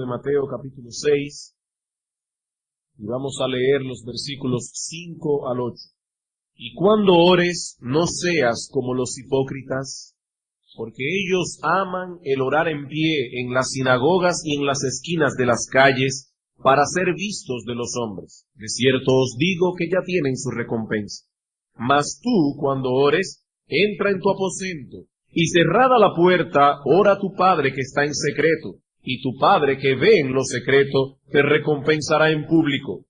de Mateo capítulo 6 y vamos a leer los versículos 5 al 8. Y cuando ores, no seas como los hipócritas, porque ellos aman el orar en pie en las sinagogas y en las esquinas de las calles para ser vistos de los hombres. De cierto os digo que ya tienen su recompensa. Mas tú, cuando ores, entra en tu aposento, y cerrada la puerta, ora a tu Padre que está en secreto, y tu Padre que ve en lo secreto, te recompensará en público.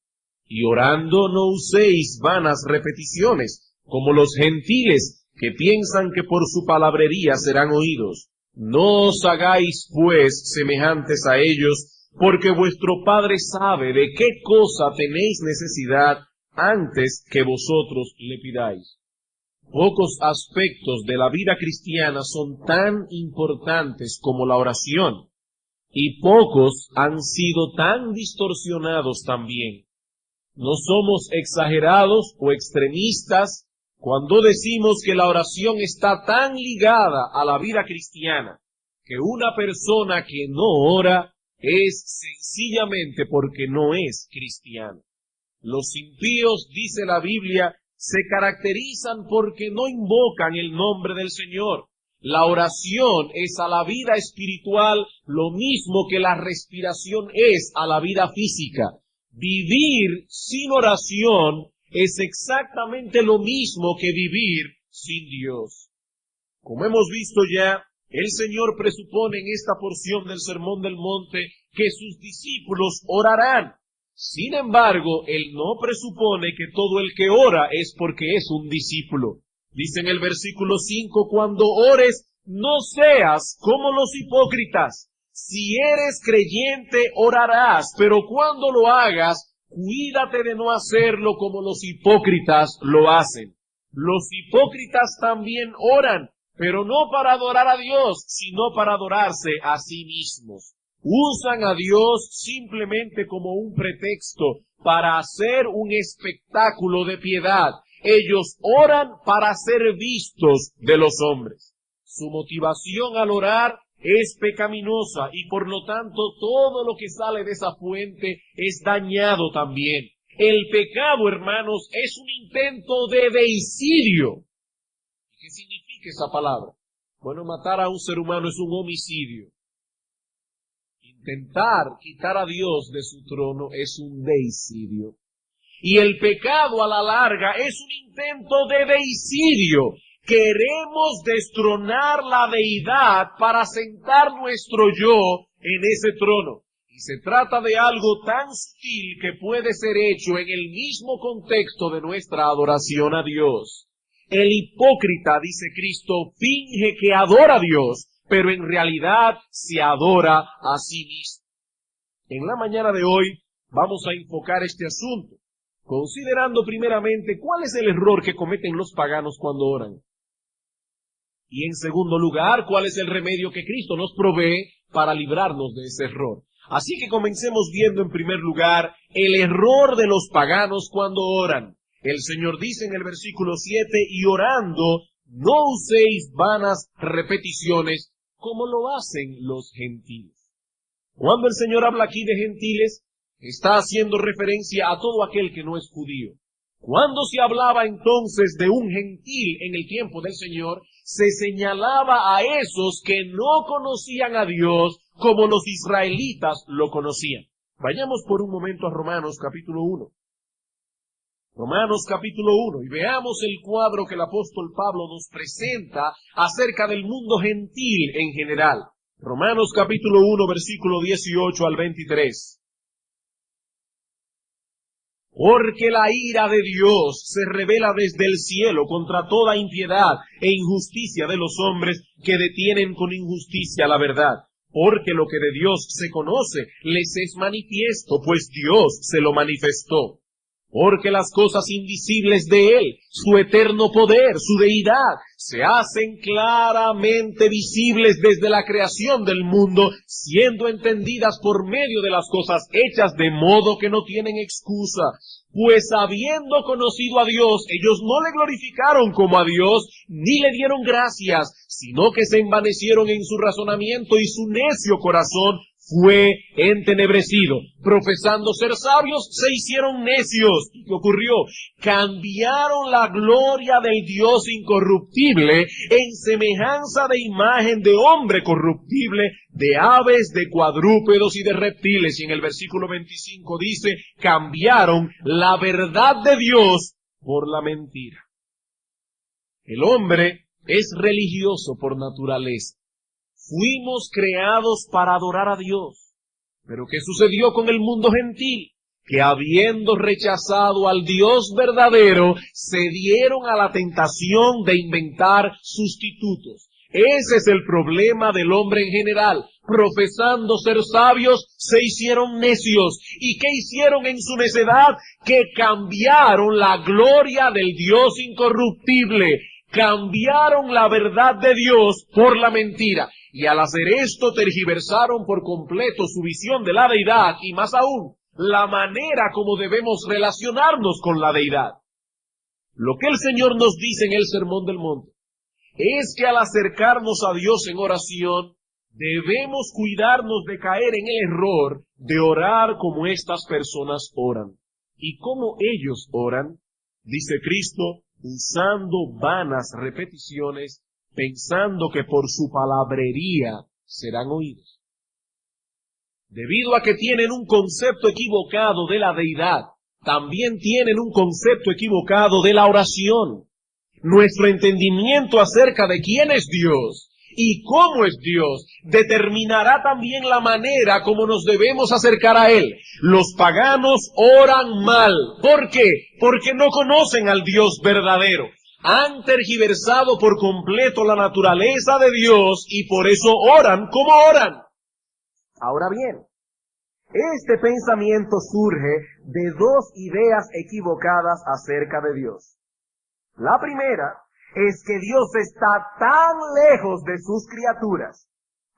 Y orando no uséis vanas repeticiones, como los gentiles, que piensan que por su palabrería serán oídos. No os hagáis, pues, semejantes a ellos, porque vuestro Padre sabe de qué cosa tenéis necesidad antes que vosotros le pidáis. Pocos aspectos de la vida cristiana son tan importantes como la oración, y pocos han sido tan distorsionados también. No somos exagerados o extremistas cuando decimos que la oración está tan ligada a la vida cristiana, que una persona que no ora es sencillamente porque no es cristiana. Los impíos, dice la Biblia, se caracterizan porque no invocan el nombre del Señor. La oración es a la vida espiritual lo mismo que la respiración es a la vida física. Vivir sin oración es exactamente lo mismo que vivir sin Dios. Como hemos visto ya, el Señor presupone en esta porción del Sermón del Monte que sus discípulos orarán. Sin embargo, Él no presupone que todo el que ora es porque es un discípulo. Dice en el versículo 5, cuando ores, no seas como los hipócritas. Si eres creyente, orarás, pero cuando lo hagas, cuídate de no hacerlo como los hipócritas lo hacen. Los hipócritas también oran, pero no para adorar a Dios, sino para adorarse a sí mismos. Usan a Dios simplemente como un pretexto para hacer un espectáculo de piedad. Ellos oran para ser vistos de los hombres. Su motivación al orar es pecaminosa y por lo tanto todo lo que sale de esa fuente es dañado también. El pecado, hermanos, es un intento de deicidio. ¿Qué significa esa palabra? Bueno, matar a un ser humano es un homicidio. Intentar quitar a Dios de su trono es un deicidio. Y el pecado a la larga es un intento de deicidio. Queremos destronar la deidad para sentar nuestro yo en ese trono. Y se trata de algo tan sutil que puede ser hecho en el mismo contexto de nuestra adoración a Dios. El hipócrita, dice Cristo, finge que adora a Dios, pero en realidad se adora a sí mismo. En la mañana de hoy vamos a enfocar este asunto, considerando primeramente cuál es el error que cometen los paganos cuando oran. Y en segundo lugar, cuál es el remedio que Cristo nos provee para librarnos de ese error. Así que comencemos viendo en primer lugar el error de los paganos cuando oran. El Señor dice en el versículo 7, y orando, no uséis vanas repeticiones como lo hacen los gentiles. Cuando el Señor habla aquí de gentiles, está haciendo referencia a todo aquel que no es judío. Cuando se hablaba entonces de un gentil en el tiempo del Señor, se señalaba a esos que no conocían a Dios como los israelitas lo conocían. Vayamos por un momento a Romanos capítulo 1. Romanos capítulo 1 y veamos el cuadro que el apóstol Pablo nos presenta acerca del mundo gentil en general. Romanos capítulo 1 versículo 18 al 23. Porque la ira de Dios se revela desde el cielo contra toda impiedad e injusticia de los hombres que detienen con injusticia la verdad. Porque lo que de Dios se conoce les es manifiesto, pues Dios se lo manifestó. Porque las cosas invisibles de Él, su eterno poder, su deidad, se hacen claramente visibles desde la creación del mundo, siendo entendidas por medio de las cosas hechas, de modo que no tienen excusa. Pues habiendo conocido a Dios, ellos no le glorificaron como a Dios, ni le dieron gracias, sino que se envanecieron en su razonamiento y su necio corazón fue entenebrecido. Profesando ser sabios, se hicieron necios. ¿Qué ocurrió? Cambiaron la gloria del Dios incorruptible en semejanza de imagen de hombre corruptible, de aves, de cuadrúpedos y de reptiles. Y en el versículo 25 dice, cambiaron la verdad de Dios por la mentira. El hombre es religioso por naturaleza. Fuimos creados para adorar a Dios. Pero ¿qué sucedió con el mundo gentil? Que habiendo rechazado al Dios verdadero, se dieron a la tentación de inventar sustitutos. Ese es el problema del hombre en general. Profesando ser sabios, se hicieron necios. ¿Y qué hicieron en su necedad? Que cambiaron la gloria del Dios incorruptible. Cambiaron la verdad de Dios por la mentira. Y al hacer esto tergiversaron por completo su visión de la deidad y más aún, la manera como debemos relacionarnos con la deidad. Lo que el Señor nos dice en el Sermón del Monte es que al acercarnos a Dios en oración, debemos cuidarnos de caer en el error de orar como estas personas oran. ¿Y cómo ellos oran? Dice Cristo, usando vanas repeticiones, pensando que por su palabrería serán oídos. Debido a que tienen un concepto equivocado de la deidad, también tienen un concepto equivocado de la oración. Nuestro entendimiento acerca de quién es Dios y cómo es Dios determinará también la manera como nos debemos acercar a Él. Los paganos oran mal. ¿Por qué? Porque no conocen al Dios verdadero. Han tergiversado por completo la naturaleza de Dios y por eso oran como oran. Ahora bien, este pensamiento surge de dos ideas equivocadas acerca de Dios. La primera es que Dios está tan lejos de sus criaturas,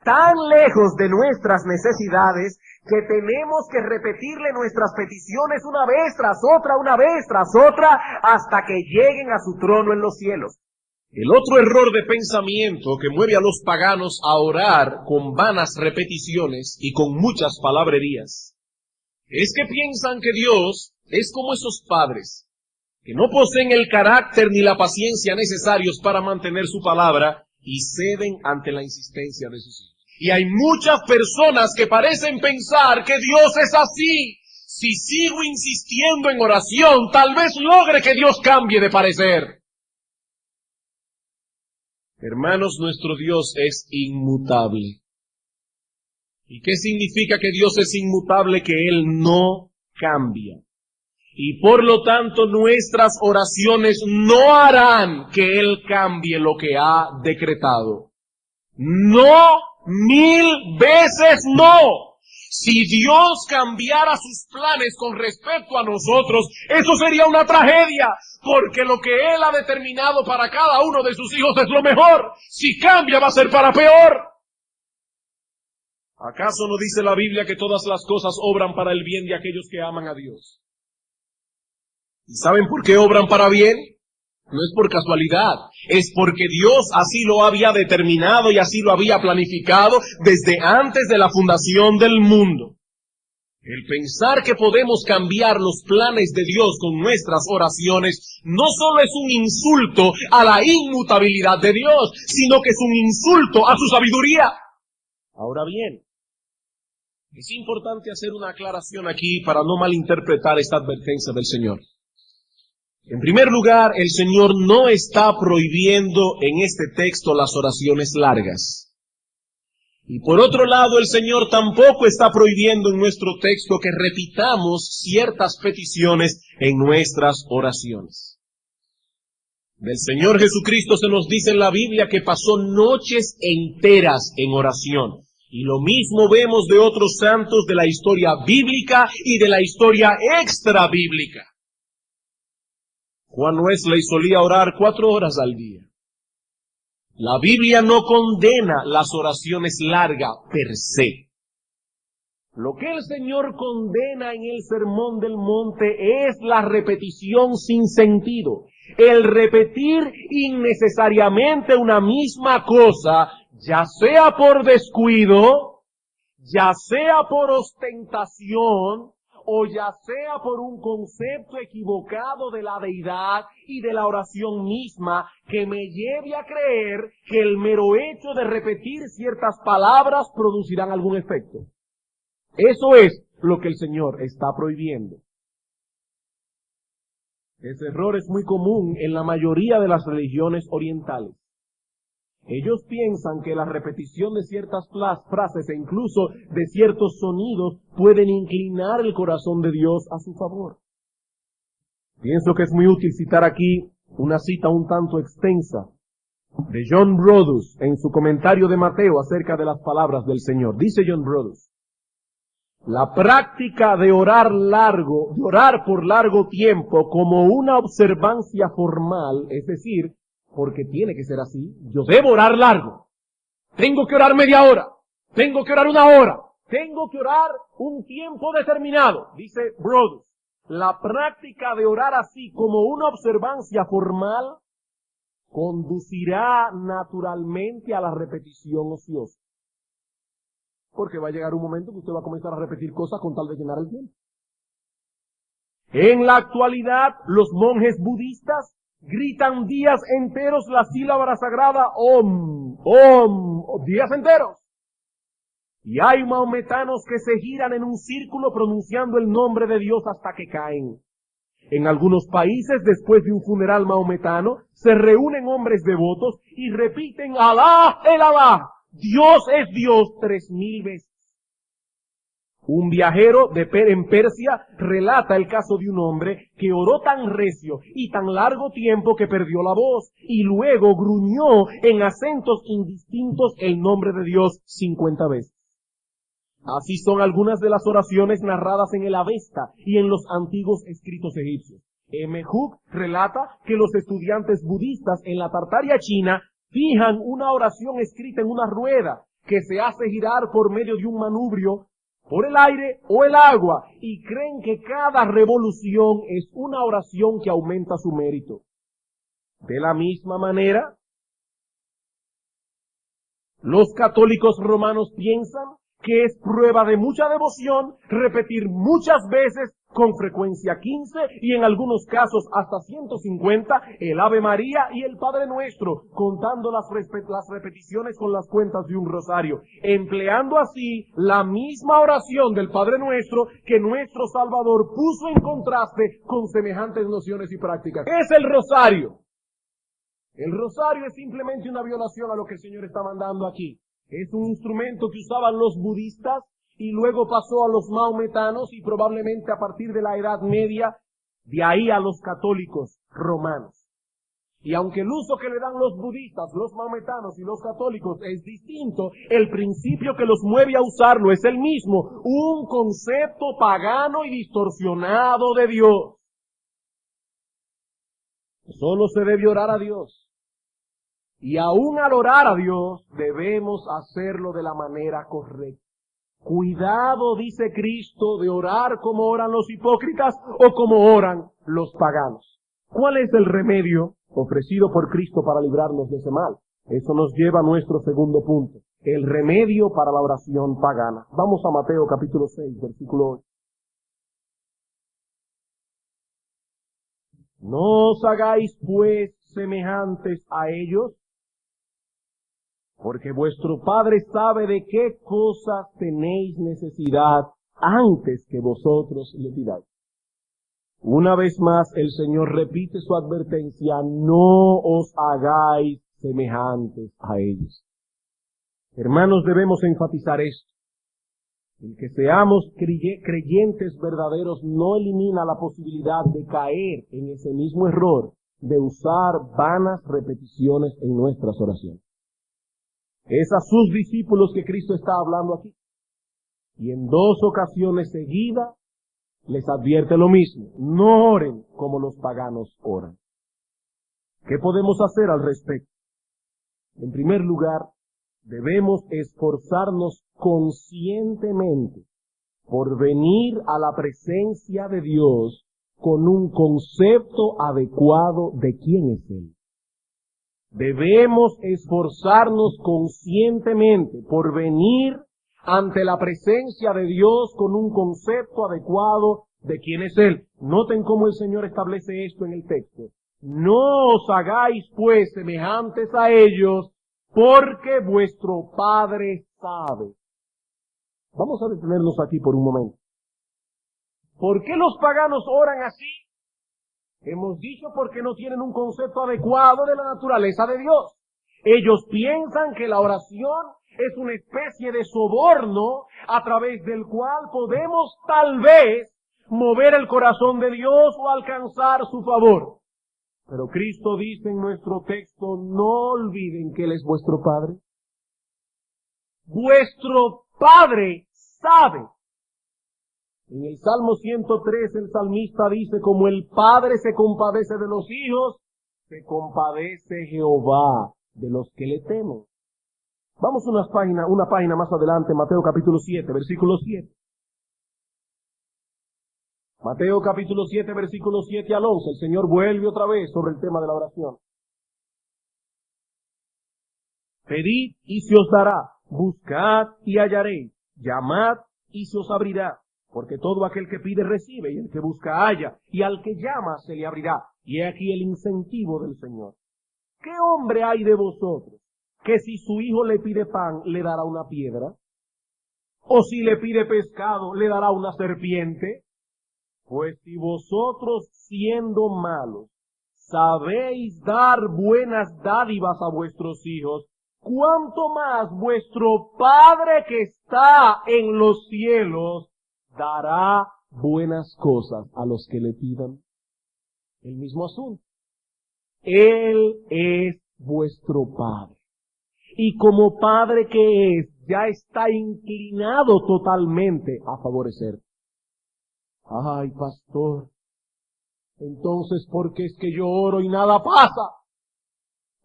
tan lejos de nuestras necesidades, que tenemos que repetirle nuestras peticiones una vez tras otra, hasta que lleguen a su trono en los cielos. El otro error de pensamiento que mueve a los paganos a orar con vanas repeticiones y con muchas palabrerías es que piensan que Dios es como esos padres que no poseen el carácter ni la paciencia necesarios para mantener su palabra y ceden ante la insistencia de sus hijos. Y hay muchas personas que parecen pensar que Dios es así. Si sigo insistiendo en oración, tal vez logre que Dios cambie de parecer. Hermanos, nuestro Dios es inmutable. ¿Y qué significa que Dios es inmutable? Que Él no cambia. Y por lo tanto nuestras oraciones no harán que Él cambie lo que ha decretado. No, 1000 veces no. Si Dios cambiara sus planes con respecto a nosotros, eso sería una tragedia, porque lo que Él ha determinado para cada uno de sus hijos es lo mejor. Si cambia va a ser para peor. ¿Acaso no dice la Biblia que todas las cosas obran para el bien de aquellos que aman a Dios? ¿Y saben por qué obran para bien? No es por casualidad, es porque Dios así lo había determinado y así lo había planificado desde antes de la fundación del mundo. El pensar que podemos cambiar los planes de Dios con nuestras oraciones no solo es un insulto a la inmutabilidad de Dios, sino que es un insulto a su sabiduría. Ahora bien, es importante hacer una aclaración aquí para no malinterpretar esta advertencia del Señor. En primer lugar, el Señor no está prohibiendo en este texto las oraciones largas. Y por otro lado, el Señor tampoco está prohibiendo en nuestro texto que repitamos ciertas peticiones en nuestras oraciones. Del Señor Jesucristo se nos dice en la Biblia que pasó noches enteras en oración. Y lo mismo vemos de otros santos de la historia bíblica y de la historia extra bíblica. Juan Wesley solía orar 4 horas al día. La Biblia no condena las oraciones largas per se. Lo que el Señor condena en el Sermón del Monte es la repetición sin sentido. El repetir innecesariamente una misma cosa, ya sea por descuido, ya sea por ostentación o ya sea por un concepto equivocado de la deidad y de la oración misma, que me lleve a creer que el mero hecho de repetir ciertas palabras producirán algún efecto. Eso es lo que el Señor está prohibiendo. Ese error es muy común en la mayoría de las religiones orientales. Ellos piensan que la repetición de ciertas frases e incluso de ciertos sonidos pueden inclinar el corazón de Dios a su favor. Pienso que es muy útil citar aquí una cita un tanto extensa de John Brodus en su comentario de Mateo acerca de las palabras del Señor. Dice John Brodus: la práctica de orar por largo tiempo como una observancia formal, es decir, porque tiene que ser así, yo debo orar largo, tengo que orar media hora, tengo que orar una hora, tengo que orar un tiempo determinado, dice Brodus. La práctica de orar así como una observancia formal conducirá naturalmente a la repetición ociosa. Porque va a llegar un momento que usted va a comenzar a repetir cosas con tal de llenar el tiempo. En la actualidad, los monjes budistas gritan días enteros la sílaba sagrada Om, días enteros. Y hay maometanos que se giran en un círculo pronunciando el nombre de Dios hasta que caen. En algunos países, después de un funeral maometano, se reúnen hombres devotos y repiten Alá, el Alá, Dios es Dios 3000 veces. Un viajero en Persia relata el caso de un hombre que oró tan recio y tan largo tiempo que perdió la voz y luego gruñó en acentos indistintos el nombre de Dios 50 veces. Así son algunas de las oraciones narradas en el Avesta y en los antiguos escritos egipcios. M. Hooke relata que los estudiantes budistas en la Tartaria china fijan una oración escrita en una rueda que se hace girar por medio de un manubrio por el aire o el agua, y creen que cada revolución es una oración que aumenta su mérito. De la misma manera, los católicos romanos piensan que es prueba de mucha devoción repetir muchas veces, con frecuencia 15 y en algunos casos hasta 150, el Ave María y el Padre Nuestro, contando las repeticiones con las cuentas de un rosario, empleando así la misma oración del Padre Nuestro que nuestro Salvador puso en contraste con semejantes nociones y prácticas. ¿Qué es el rosario? El rosario es simplemente una violación a lo que el Señor está mandando aquí. Es un instrumento que usaban los budistas y luego pasó a los maometanos y probablemente a partir de la Edad Media, de ahí a los católicos romanos. Y aunque el uso que le dan los budistas, los maometanos y los católicos es distinto, el principio que los mueve a usarlo es el mismo, un concepto pagano y distorsionado de Dios. Solo se debe orar a Dios. Y aún al orar a Dios, debemos hacerlo de la manera correcta. Cuidado, dice Cristo, de orar como oran los hipócritas o como oran los paganos. ¿Cuál es el remedio ofrecido por Cristo para librarnos de ese mal? Eso nos lleva a nuestro segundo punto, el remedio para la oración pagana. Vamos a Mateo capítulo 6, versículo 8. No os hagáis pues semejantes a ellos, porque vuestro Padre sabe de qué cosas tenéis necesidad antes que vosotros le pidáis. Una vez más el Señor repite su advertencia, no os hagáis semejantes a ellos. Hermanos, debemos enfatizar esto. El que seamos creyentes verdaderos no elimina la posibilidad de caer en ese mismo error de usar vanas repeticiones en nuestras oraciones. Es a sus discípulos que Cristo está hablando aquí. Y en 2 ocasiones seguidas les advierte lo mismo. No oren como los paganos oran. ¿Qué podemos hacer al respecto? En primer lugar, debemos esforzarnos conscientemente por venir a la presencia de Dios con un concepto adecuado de quién es Él. Debemos esforzarnos conscientemente por venir ante la presencia de Dios con un concepto adecuado de quién es Él. Noten cómo el Señor establece esto en el texto. No os hagáis pues semejantes a ellos, porque vuestro Padre sabe. Vamos a detenernos aquí por un momento. ¿Por qué los paganos oran así? Hemos dicho porque no tienen un concepto adecuado de la naturaleza de Dios. Ellos piensan que la oración es una especie de soborno a través del cual podemos tal vez mover el corazón de Dios o alcanzar su favor. Pero Cristo dice en nuestro texto, no olviden que Él es vuestro Padre. Vuestro Padre sabe. En el Salmo 103 el salmista dice, como el Padre se compadece de los hijos, se compadece Jehová de los que le temen. Vamos una página más adelante, Mateo capítulo 7, versículo 7. Mateo capítulo 7, versículo 7 al 11. El Señor vuelve otra vez sobre el tema de la oración. Pedid y se os dará, buscad y hallaréis, llamad y se os abrirá. Porque todo aquel que pide recibe, y el que busca halla, y al que llama se le abrirá. Y he aquí el incentivo del Señor. ¿Qué hombre hay de vosotros que si su hijo le pide pan, le dará una piedra? ¿O si le pide pescado, le dará una serpiente? Pues si vosotros, siendo malos, sabéis dar buenas dádivas a vuestros hijos, ¿cuánto más vuestro Padre que está en los cielos dará buenas cosas a los que le pidan? El mismo asunto. Él es vuestro Padre. Y como Padre que es, ya está inclinado totalmente a favorecer. Ay, pastor, entonces, ¿por qué es que yo oro y nada pasa?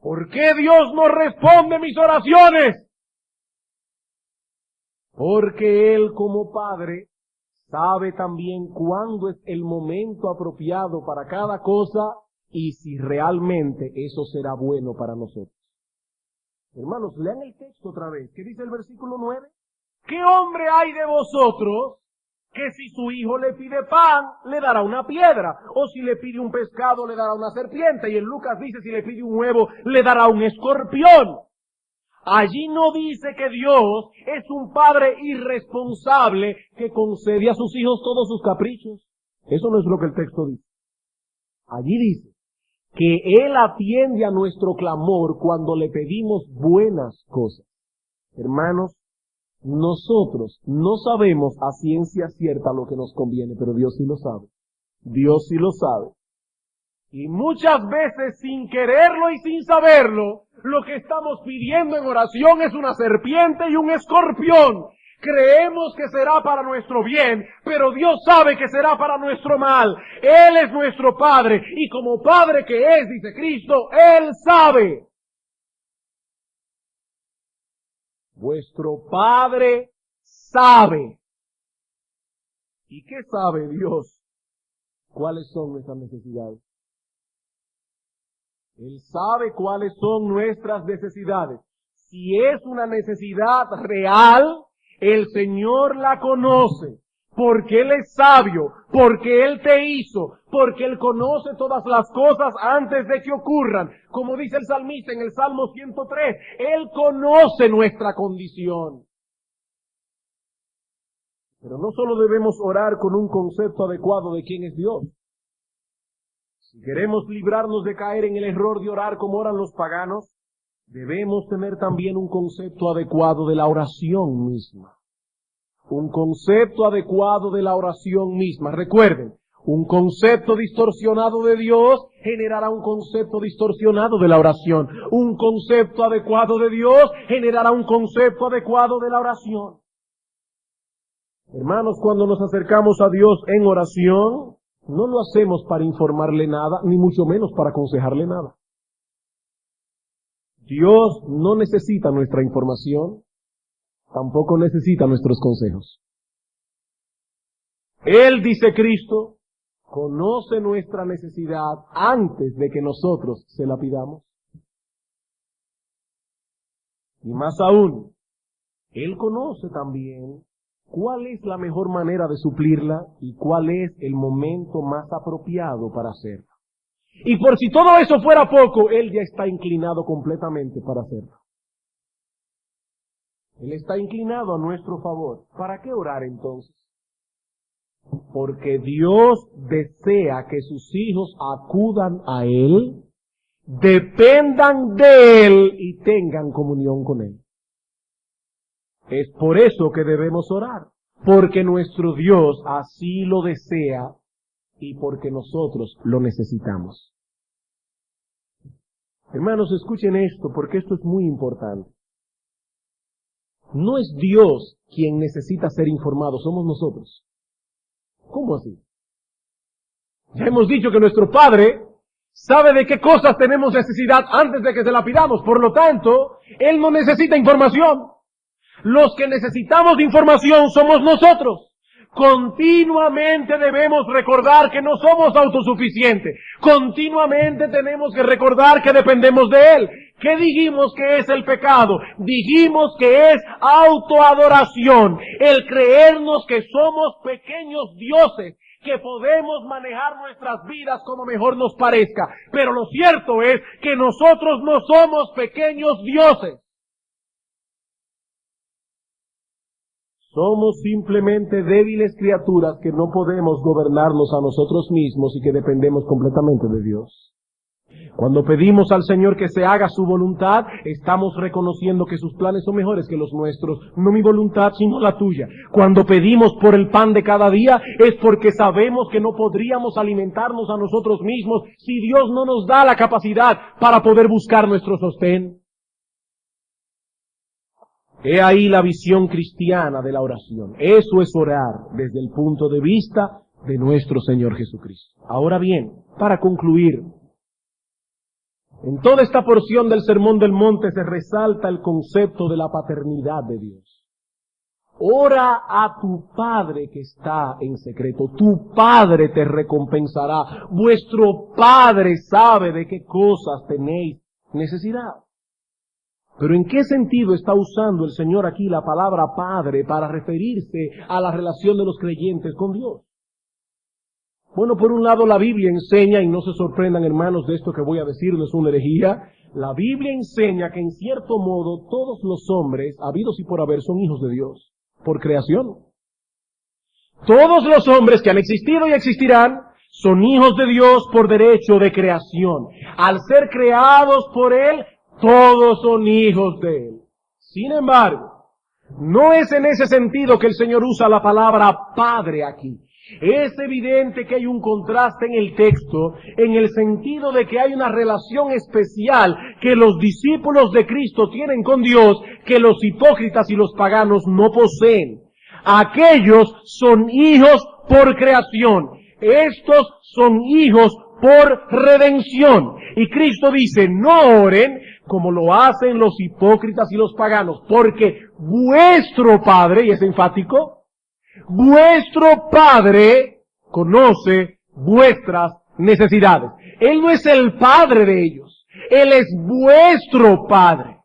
¿Por qué Dios no responde mis oraciones? Porque Él como Padre sabe también cuándo es el momento apropiado para cada cosa y si realmente eso será bueno para nosotros. Hermanos, lean el texto otra vez. ¿Qué dice el versículo 9? ¿Qué hombre hay de vosotros que si su hijo le pide pan, le dará una piedra? O si le pide un pescado, le dará una serpiente. Y en Lucas dice, si le pide un huevo, le dará un escorpión. Allí no dice que Dios es un padre irresponsable que concede a sus hijos todos sus caprichos. Eso no es lo que el texto dice. Allí dice que Él atiende a nuestro clamor cuando le pedimos buenas cosas. Hermanos, nosotros no sabemos a ciencia cierta lo que nos conviene, pero Dios sí lo sabe. Dios sí lo sabe. Y muchas veces, sin quererlo y sin saberlo, lo que estamos pidiendo en oración es una serpiente y un escorpión. Creemos que será para nuestro bien, pero Dios sabe que será para nuestro mal. Él es nuestro Padre, y como Padre que es, dice Cristo, Él sabe. Vuestro Padre sabe. ¿Y qué sabe Dios? ¿Cuáles son nuestras necesidades? Él sabe cuáles son nuestras necesidades. Si es una necesidad real, el Señor la conoce, porque Él es sabio, porque Él te hizo, porque Él conoce todas las cosas antes de que ocurran. Como dice el salmista en el Salmo 103, Él conoce nuestra condición. Pero no solo debemos orar con un concepto adecuado de quién es Dios. Si queremos librarnos de caer en el error de orar como oran los paganos, debemos tener también un concepto adecuado de la oración misma. Un concepto adecuado de la oración misma. Recuerden, un concepto distorsionado de Dios generará un concepto distorsionado de la oración. Un concepto adecuado de Dios generará un concepto adecuado de la oración. Hermanos, cuando nos acercamos a Dios en oración, no lo hacemos para informarle nada, ni mucho menos para aconsejarle nada. Dios no necesita nuestra información, tampoco necesita nuestros consejos. Él, dice Cristo, conoce nuestra necesidad antes de que nosotros se la pidamos. Y más aún, Él conoce también cuál es la mejor manera de suplirla y cuál es el momento más apropiado para hacerlo. Y por si todo eso fuera poco, Él ya está inclinado completamente para hacerlo. Él está inclinado a nuestro favor. ¿Para qué orar entonces? Porque Dios desea que sus hijos acudan a Él, dependan de Él y tengan comunión con Él. Es por eso que debemos orar, porque nuestro Dios así lo desea y porque nosotros lo necesitamos. Hermanos, escuchen esto, porque esto es muy importante. No es Dios quien necesita ser informado, somos nosotros. ¿Cómo así? Ya hemos dicho que nuestro Padre sabe de qué cosas tenemos necesidad antes de que se la pidamos, por lo tanto, Él no necesita información. Los que necesitamos de información somos nosotros. Continuamente debemos recordar que no somos autosuficientes. Continuamente tenemos que recordar que dependemos de Él. ¿Qué dijimos que es el pecado? Dijimos que es autoadoración. El creernos que somos pequeños dioses, que podemos manejar nuestras vidas como mejor nos parezca. Pero lo cierto es que nosotros no somos pequeños dioses. Somos simplemente débiles criaturas que no podemos gobernarnos a nosotros mismos y que dependemos completamente de Dios. Cuando pedimos al Señor que se haga su voluntad, estamos reconociendo que sus planes son mejores que los nuestros. No mi voluntad, sino la tuya. Cuando pedimos por el pan de cada día, es porque sabemos que no podríamos alimentarnos a nosotros mismos si Dios no nos da la capacidad para poder buscar nuestro sostén. He ahí la visión cristiana de la oración. Eso es orar desde el punto de vista de nuestro Señor Jesucristo. Ahora bien, para concluir, en toda esta porción del Sermón del Monte se resalta el concepto de la paternidad de Dios. Ora a tu Padre que está en secreto. Tu Padre te recompensará. Vuestro Padre sabe de qué cosas tenéis necesidad. Pero ¿en qué sentido está usando el Señor aquí la palabra Padre para referirse a la relación de los creyentes con Dios? Bueno, por un lado la Biblia enseña, y no se sorprendan hermanos de esto que voy a decir, no es una herejía, la Biblia enseña que en cierto modo todos los hombres, habidos y por haber, son hijos de Dios, por creación. Todos los hombres que han existido y existirán son hijos de Dios por derecho de creación. Al ser creados por Él, todos son hijos de Él. Sin embargo, no es en ese sentido que el Señor usa la palabra Padre aquí. Es evidente que hay un contraste en el texto, en el sentido de que hay una relación especial que los discípulos de Cristo tienen con Dios, que los hipócritas y los paganos no poseen. Aquellos son hijos por creación. Estos son hijos por redención. Y Cristo dice, no oren como lo hacen los hipócritas y los paganos, porque vuestro Padre, y es enfático, vuestro Padre conoce vuestras necesidades. Él no es el Padre de ellos, Él es vuestro Padre.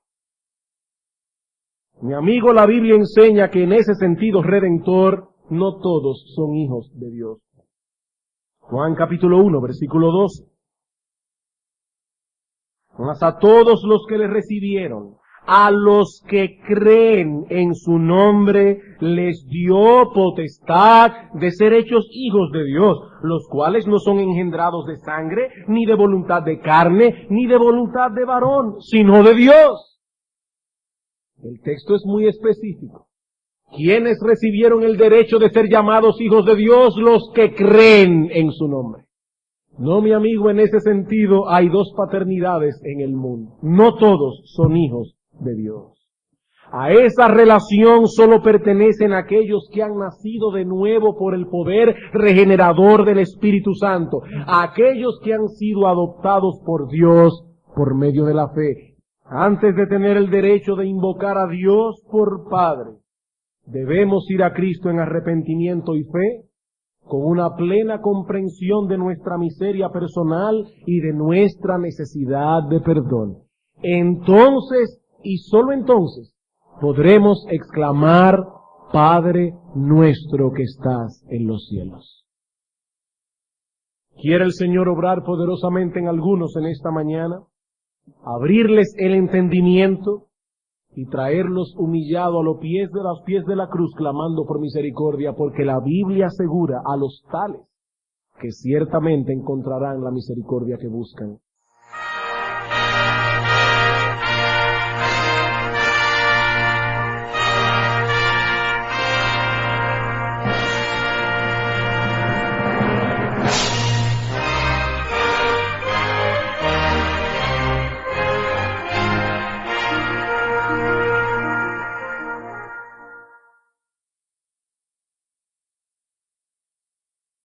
Mi amigo, la Biblia enseña que en ese sentido redentor, no todos son hijos de Dios. Juan capítulo 1, versículo 12. Mas a todos los que le recibieron, a los que creen en su nombre, les dio potestad de ser hechos hijos de Dios, los cuales no son engendrados de sangre, ni de voluntad de carne, ni de voluntad de varón, sino de Dios. El texto es muy específico. ¿Quiénes recibieron el derecho de ser llamados hijos de Dios? Los que creen en su nombre. No, mi amigo, en ese sentido hay dos paternidades en el mundo. No todos son hijos de Dios. A esa relación solo pertenecen aquellos que han nacido de nuevo por el poder regenerador del Espíritu Santo. Aquellos que han sido adoptados por Dios por medio de la fe. Antes de tener el derecho de invocar a Dios por Padre, debemos ir a Cristo en arrepentimiento y fe, con una plena comprensión de nuestra miseria personal y de nuestra necesidad de perdón. Entonces, y solo entonces, podremos exclamar, Padre nuestro que estás en los cielos. ¿Quiere el Señor obrar poderosamente en algunos en esta mañana? Abrirles el entendimiento y traerlos humillados a los pies de la cruz, clamando por misericordia, porque la Biblia asegura a los tales que ciertamente encontrarán la misericordia que buscan.